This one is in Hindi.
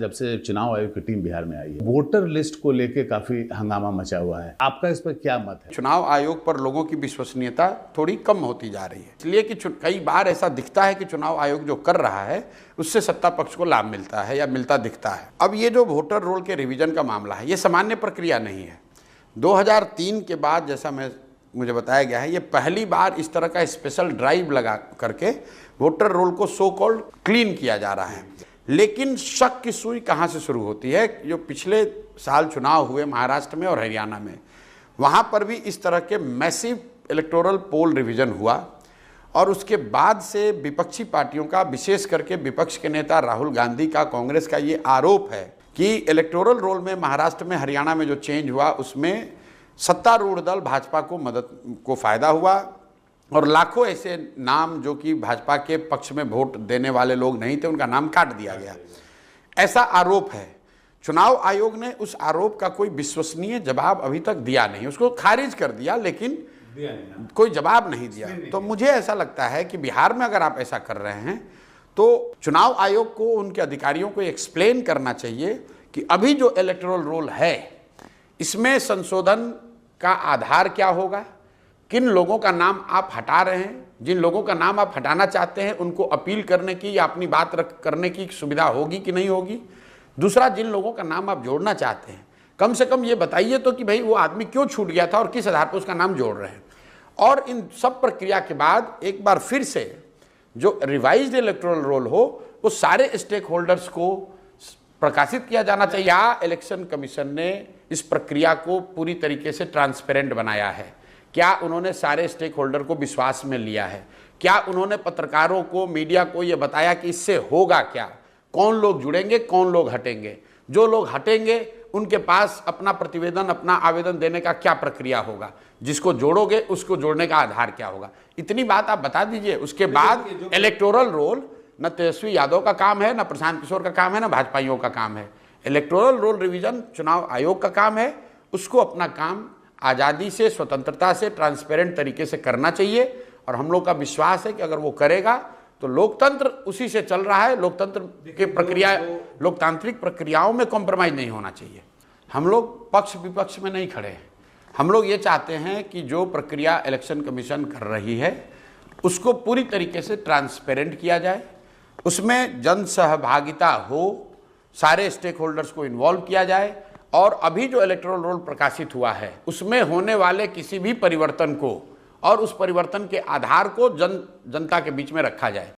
जब से चुनाव आयोग की टीम बिहार में आई है, वोटर लिस्ट को लेके काफी हंगामा मचा हुआ है। आपका इस पर क्या मत है? चुनाव आयोग पर लोगों की विश्वसनीयता थोड़ी कम होती जा रही है, इसलिए कि कई बार ऐसा दिखता है कि चुनाव आयोग जो कर रहा है उससे सत्ता पक्ष को लाभ मिलता है या मिलता दिखता है। अब ये जो वोटर रोल के रिवीजन का मामला है, ये सामान्य प्रक्रिया नहीं है। 2003 के बाद जैसा मुझे बताया गया है, ये पहली बार इस तरह का स्पेशल ड्राइव लगा करके वोटर रोल को सो कॉल्ड क्लीन किया जा रहा है। लेकिन शक की सुई कहाँ से शुरू होती है? जो पिछले साल चुनाव हुए महाराष्ट्र में और हरियाणा में, वहाँ पर भी इस तरह के मैसिव इलेक्टोरल पोल रिवीजन हुआ और उसके बाद से विपक्षी पार्टियों का, विशेष करके विपक्ष के नेता राहुल गांधी का, कांग्रेस का ये आरोप है कि इलेक्टोरल रोल में महाराष्ट्र में, हरियाणा में जो चेंज हुआ उसमें सत्तारूढ़ दल भाजपा को फ़ायदा हुआ और लाखों ऐसे नाम जो कि भाजपा के पक्ष में वोट देने वाले लोग नहीं थे, उनका नाम काट दिया गया। ऐसा आरोप है। चुनाव आयोग ने उस आरोप का कोई विश्वसनीय जवाब अभी तक दिया नहीं, उसको खारिज कर दिया, लेकिन कोई जवाब नहीं दिया। तो मुझे ऐसा लगता है कि बिहार में अगर आप ऐसा कर रहे हैं तो चुनाव आयोग को, उनके अधिकारियों को एक्सप्लेन करना चाहिए कि अभी जो इलेक्टोरल रोल है इसमें संशोधन का आधार क्या होगा, किन लोगों का नाम आप हटा रहे हैं, जिन लोगों का नाम आप हटाना चाहते हैं उनको अपील करने की या अपनी बात करने की सुविधा होगी कि नहीं होगी। दूसरा, जिन लोगों का नाम आप जोड़ना चाहते हैं कम से कम ये बताइए तो कि भाई वो आदमी क्यों छूट गया था और किस आधार पर उसका नाम जोड़ रहे हैं। और इन सब प्रक्रिया के बाद एक बार फिर से जो रिवाइज्ड इलेक्टोरल रोल हो वो सारे स्टेक होल्डर्स को प्रकाशित किया जाना चाहिए। या इलेक्शन कमीशन ने इस प्रक्रिया को पूरी तरीके से ट्रांसपेरेंट बनाया है? क्या उन्होंने सारे स्टेक होल्डर को विश्वास में लिया है? क्या उन्होंने पत्रकारों को, मीडिया को ये बताया कि इससे होगा क्या, कौन लोग जुड़ेंगे, कौन लोग हटेंगे, जो लोग हटेंगे उनके पास अपना प्रतिवेदन, अपना आवेदन देने का क्या प्रक्रिया होगा, जिसको जोड़ोगे उसको जोड़ने का आधार क्या होगा? इतनी बात आप बता दीजिए। उसके बाद इलेक्टोरल रोल न तेजस्वी यादव का काम है, न प्रशांत किशोर का काम है, न भाजपाइयों का काम है। इलेक्टोरल रोल रिवीजन चुनाव आयोग का काम है। उसको अपना काम आज़ादी से, स्वतंत्रता से, ट्रांसपेरेंट तरीके से करना चाहिए और हम लोग का विश्वास है कि अगर वो करेगा तो लोकतंत्र उसी से चल रहा है। लोकतंत्र के प्रक्रिया, लोकतांत्रिक प्रक्रियाओं में कॉम्प्रोमाइज़ नहीं होना चाहिए। हम लोग पक्ष विपक्ष में नहीं खड़े हैं। हम लोग ये चाहते हैं कि जो प्रक्रिया इलेक्शन कमीशन कर रही है उसको पूरी तरीके से ट्रांसपेरेंट किया जाए, उसमें जन सहभागिता हो, सारे स्टेक होल्डर्स को इन्वॉल्व किया जाए और अभी जो इलेक्टोरल रोल प्रकाशित हुआ है उसमें होने वाले किसी भी परिवर्तन को और उस परिवर्तन के आधार को जनता के बीच में रखा जाए।